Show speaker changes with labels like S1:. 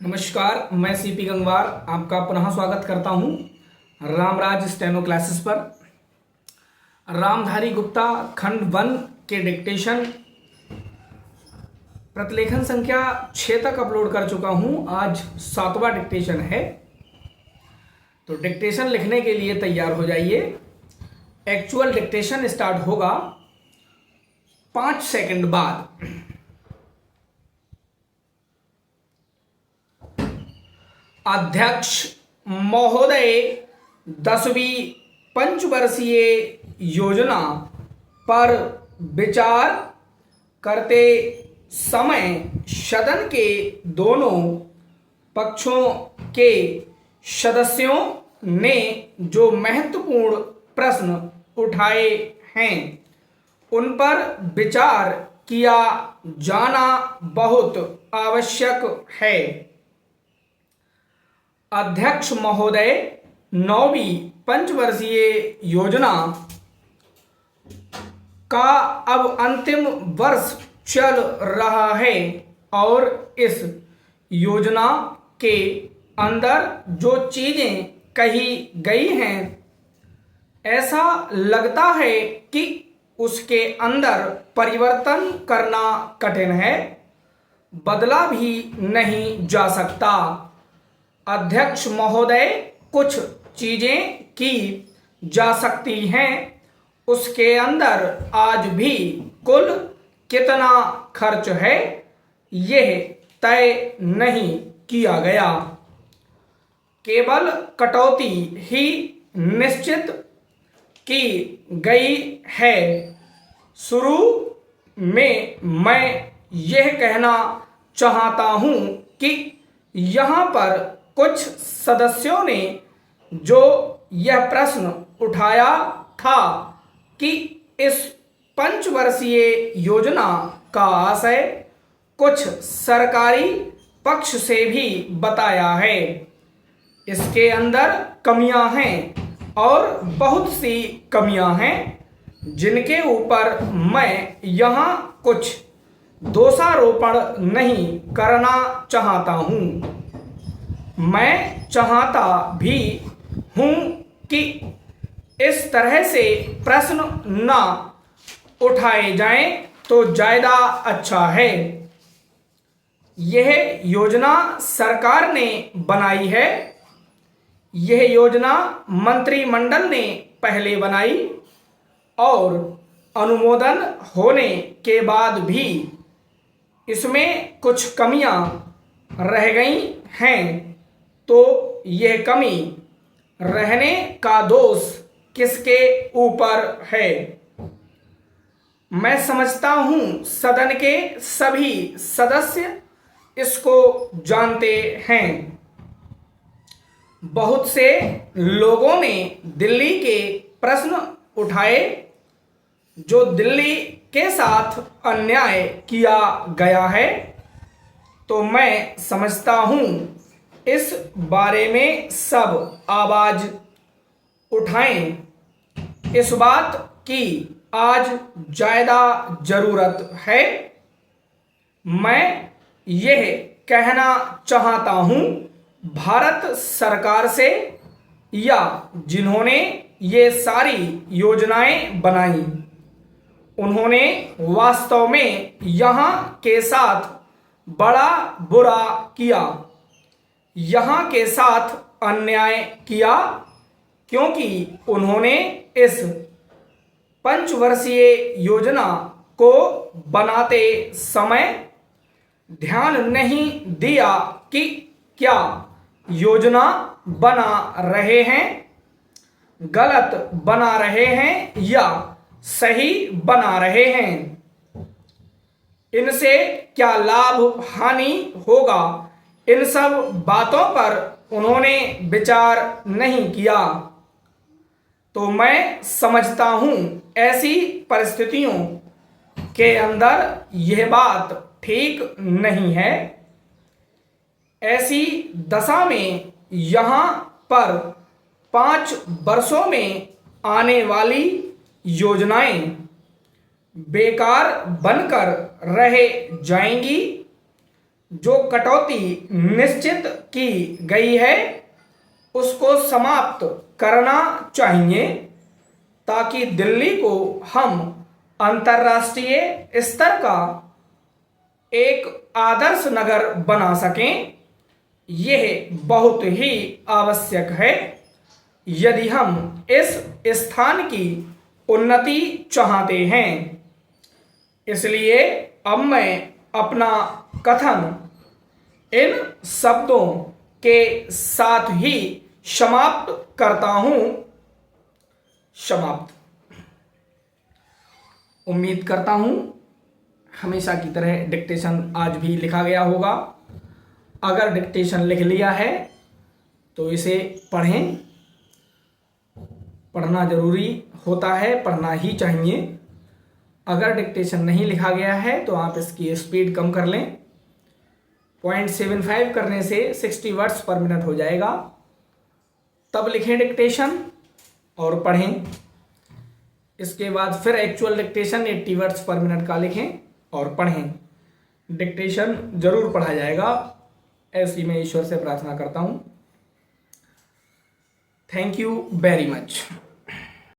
S1: नमस्कार, मैं सीपी गंगवार आपका पुनः स्वागत करता हूं रामराज स्टेनो क्लासेस पर। रामधारी गुप्ता खंड 1 के डिक्टेशन प्रतिलेखन संख्या 6 तक अपलोड कर चुका हूं। आज 7वां डिक्टेशन है, तो डिक्टेशन लिखने के लिए तैयार हो जाइए। एक्चुअल डिक्टेशन स्टार्ट होगा 5 सेकंड बाद। अध्यक्ष महोदय, 10वीं पंचवर्षीय योजना पर विचार करते समय सदन के दोनों पक्षों के सदस्यों ने जो महत्वपूर्ण प्रश्न उठाए हैं उन पर विचार किया जाना बहुत आवश्यक है। अध्यक्ष महोदय, 9वीं पंचवर्षीय योजना का अब अंतिम वर्ष चल रहा है और इस योजना के अंदर जो चीजें कही गई हैं, ऐसा लगता है कि उसके अंदर परिवर्तन करना कठिन है, बदला भी नहीं जा सकता। अध्यक्ष महोदय, कुछ चीजें की जा सकती हैं, उसके अंदर आज भी कुल कितना खर्च है यह तय नहीं किया गया। केवल कटौती ही निश्चित की गई है। शुरू में मैं यह कहना चाहता हूं कि यहाँ पर कुछ सदस्यों ने जो यह प्रश्न उठाया था कि इस पंचवर्षीय योजना का आशय कुछ सरकारी पक्ष से भी बताया है। इसके अंदर कमियां हैं और बहुत सी कमियां हैं जिनके ऊपर मैं यहाँ कुछ दोषारोपण नहीं करना चाहता हूँ। मैं चाहता भी हूं कि इस तरह से प्रश्न ना उठाए जाएं तो ज़्यादा अच्छा है। यह योजना सरकार ने बनाई है। यह योजना मंत्रिमंडल ने पहले बनाई और अनुमोदन होने के बाद भी इसमें कुछ कमियां रह गई हैं, तो यह कमी रहने का दोष किसके ऊपर है? मैं समझता हूं सदन के सभी सदस्य इसको जानते हैं। बहुत से लोगों ने दिल्ली के प्रश्न उठाए, जो दिल्ली के साथ अन्याय किया गया है, तो मैं समझता हूं इस बारे में सब आवाज उठाएं। इस बात की आज ज़्यादा ज़रूरत है। मैं यह कहना चाहता हूं भारत सरकार से, या जिन्होंने ये सारी योजनाएं बनाई, उन्होंने वास्तव में यहाँ के साथ बड़ा बुरा किया, यहाँ के साथ अन्याय किया, क्योंकि उन्होंने इस पंचवर्षीय योजना को बनाते समय ध्यान नहीं दिया कि क्या योजना बना रहे हैं, गलत बना रहे हैं या सही बना रहे हैं, इनसे क्या लाभ हानि होगा, इन सब बातों पर उन्होंने विचार नहीं किया। तो मैं समझता हूं ऐसी परिस्थितियों के अंदर यह बात ठीक नहीं है। ऐसी दशा में यहाँ पर 5 वर्षों में आने वाली योजनाएं बेकार बनकर रह जाएंगी। जो कटौती निश्चित की गई है उसको समाप्त करना चाहिए ताकि दिल्ली को हम अंतर्राष्ट्रीय स्तर का एक आदर्श नगर बना सकें। यह बहुत ही आवश्यक है यदि हम इस स्थान की उन्नति चाहते हैं। इसलिए अब मैं अपना कथन इन शब्दों के साथ ही समाप्त करता हूं। समाप्त। उम्मीद करता हूं हमेशा की तरह डिक्टेशन आज भी लिखा गया होगा। अगर डिक्टेशन लिख लिया है तो इसे पढ़ें। पढ़ना जरूरी होता है, पढ़ना ही चाहिए। अगर डिक्टेशन नहीं लिखा गया है तो आप इसकी स्पीड कम कर लें। 0.75 करने से 60 वर्ड्स पर मिनट हो जाएगा। तब लिखें डिक्टेशन और पढ़ें। इसके बाद फिर एक्चुअल डिक्टेशन 80 वर्ड्स पर मिनट का लिखें और पढ़ें। डिक्टेशन जरूर पढ़ा जाएगा, ऐसी मैं ईश्वर से प्रार्थना करता हूं। Thank you very much.